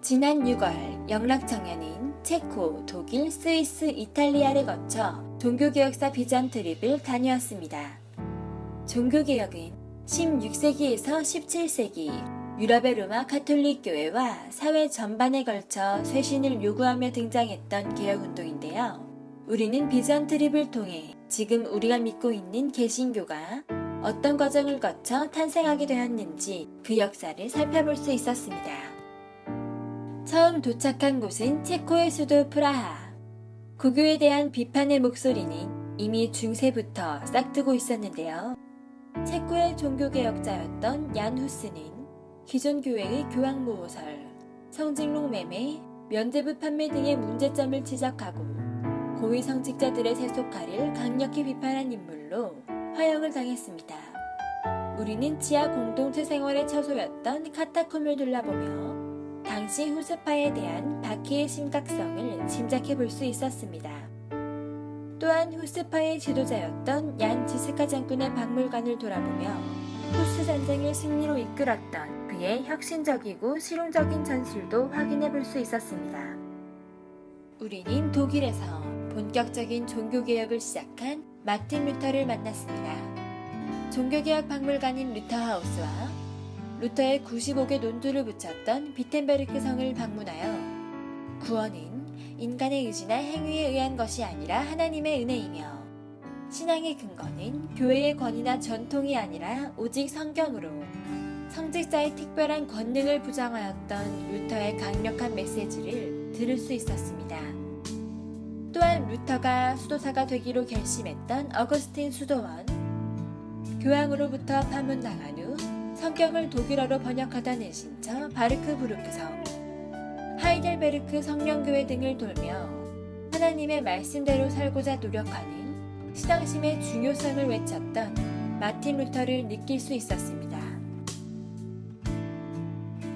지난 6월 영락청년은 체코, 독일, 스위스, 이탈리아를 거쳐 종교개혁사 비전 트립을 다녀왔습니다. 종교개혁은 16세기에서 17세기 유럽의 로마 가톨릭 교회와 사회 전반에 걸쳐 쇄신을 요구하며 등장했던 개혁운동인데요. 우리는 비전 트립을 통해 지금 우리가 믿고 있는 개신교가 어떤 과정을 거쳐 탄생하게 되었는지 그 역사를 살펴볼 수 있었습니다. 처음 도착한 곳은 체코의 수도 프라하. 고교에 대한 비판의 목소리는 이미 중세부터 싹트고 있었는데요. 체코의 종교개혁자였던 얀 후스는 기존 교회의 교황모호설, 성직록 매매, 면죄부 판매 등의 문제점을 지적하고 고위성직자들의 세속화를 강력히 비판한 인물로 화형을 당했습니다. 우리는 지하 공동체 생활의 처소였던 카타콤을 둘러보며 당시 후스파에 대한 박해의 심각성을 짐작해 볼 수 있었습니다. 또한 후스파의 지도자였던 얀 지스카 장군의 박물관을 돌아보며 후스 전쟁을 승리로 이끌었던 그의 혁신적이고 실용적인 전술도 확인해 볼 수 있었습니다. 우리는 독일에서 본격적인 종교개혁을 시작한 마틴 루터를 만났습니다. 종교개혁 박물관인 루터하우스와 루터의 95개 논두를 붙였던 비텐베르크 성을 방문하여 구원은 인간의 의지나 행위에 의한 것이 아니라 하나님의 은혜이며 신앙의 근거는 교회의 권위나 전통이 아니라 오직 성경으로 성직자의 특별한 권능을 부정하였던 루터의 강력한 메시지를 들을 수 있었습니다. 또한 루터가 수도사가 되기로 결심했던 어거스틴 수도원, 교황으로부터 파문당한 후 성경을 독일어로 번역하던 일신처 바르크부르크 성, 하이델베르크 성령교회 등을 돌며 하나님의 말씀대로 살고자 노력하는 신앙심의 중요성을 외쳤던 마틴 루터를 느낄 수 있었습니다.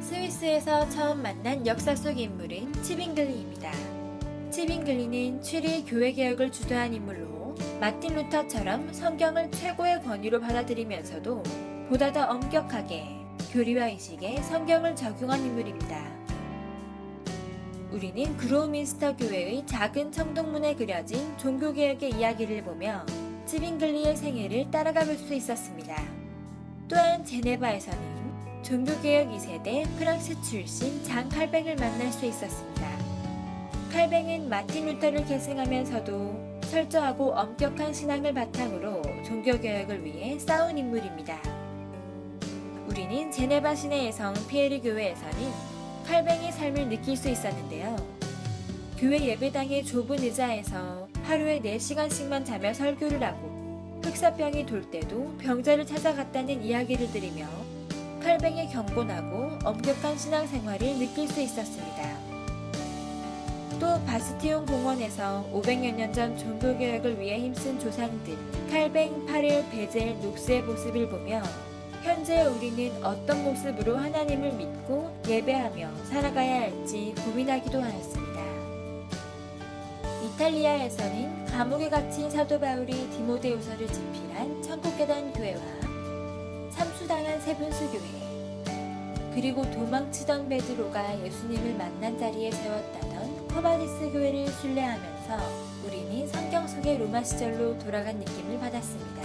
스위스에서 처음 만난 역사 속 인물은 치빙글리입니다. 치빙글리는 7일 교회개혁을 주도한 인물로 마틴 루터처럼 성경을 최고의 권위로 받아들이면서도 보다 더 엄격하게 교리와 의식에 성경을 적용한 인물입니다. 우리는 그로우민스터 교회의 작은 청동문에 그려진 종교개혁의 이야기를 보며 치빙글리의 생애를 따라가 볼 수 있었습니다. 또한 제네바에서는 종교개혁 2세대 프랑스 출신 장 칼뱅을 만날 수 있었습니다. 칼뱅은 마틴 루터를 계승하면서도 철저하고 엄격한 신앙을 바탕으로 종교개혁을 위해 싸운 인물입니다. 우리는 제네바 시내의 성 피에르 교회에서는 칼뱅의 삶을 느낄 수 있었는데요. 교회 예배당의 좁은 의자에서 하루에 4시간씩만 자며 설교를 하고 흑사병이 돌 때도 병자를 찾아갔다는 이야기를 들으며 칼뱅의 경건하고 엄격한 신앙생활을 느낄 수 있었습니다. 또 바스티온 공원에서 500여 년 전 종교개혁을 위해 힘쓴 조상들 칼뱅, 파렐, 베젤, 녹스의 모습을 보며 현재 우리는 어떤 모습으로 하나님을 믿고 예배하며 살아가야 할지 고민하기도 하였습니다. 이탈리아에서는 감옥에 갇힌 사도 바울이 디모데후서를 집필한 천국계단 교회와 삼수당한 세분수 교회, 그리고 도망치던 베드로가 예수님을 만난 자리에 세웠다던 코바디스 교회를 순례하면서 우리는 성경 속의 로마 시절로 돌아간 느낌을 받았습니다.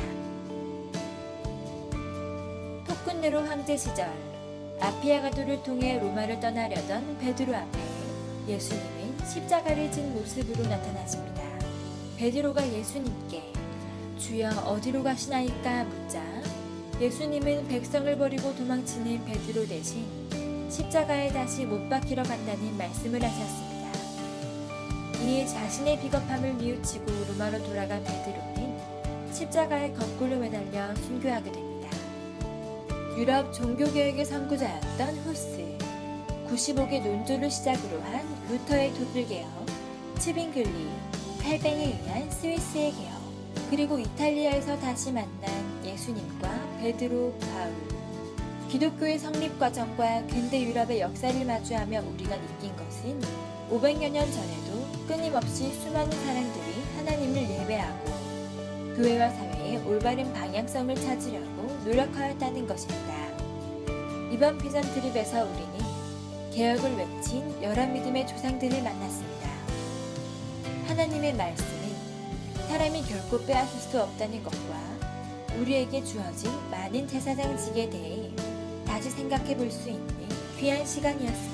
토큰네로 황제 시절 아피아가도를 통해 로마를 떠나려던 베드로 앞에 예수님은 십자가를 진 모습으로 나타나십니다. 베드로가 예수님께 주여 어디로 가시나이까 묻자 예수님은 백성을 버리고 도망치는 베드로 대신 십자가에 다시 못 박히러 간다는 말씀을 하셨습니다. 이에 자신의 비겁함을 뉘우치고 로마로 돌아간 베드로는 십자가에 거꾸로 매달려 순교하게 됩니다. 유럽 종교개혁의 선구자였던 후스, 95개 논조를 시작으로 한 루터의 독일개혁, 치빙글리, 칼뱅에 의한 스위스의 개혁, 그리고 이탈리아에서 다시 만난 예수님과 베드로, 바울, 기독교의 성립 과정과 근대 유럽의 역사를 마주하며 우리가 느낀 것은 500여 년 전에도 끊임없이 수많은 사람들이 하나님을 예배하고 교회와 사회의 올바른 방향성을 찾으려고 노력하였다는 것입니다. 이번 비전 트립에서 우리는 개혁을 외친 여러 믿음의 조상들을 만났습니다. 하나님의 말씀은 사람이 결코 빼앗을 수 없다는 것과 우리에게 주어진 많은 제사장 직에 대해 다시 생각해 볼 수 있는 귀한 시간이었습니다.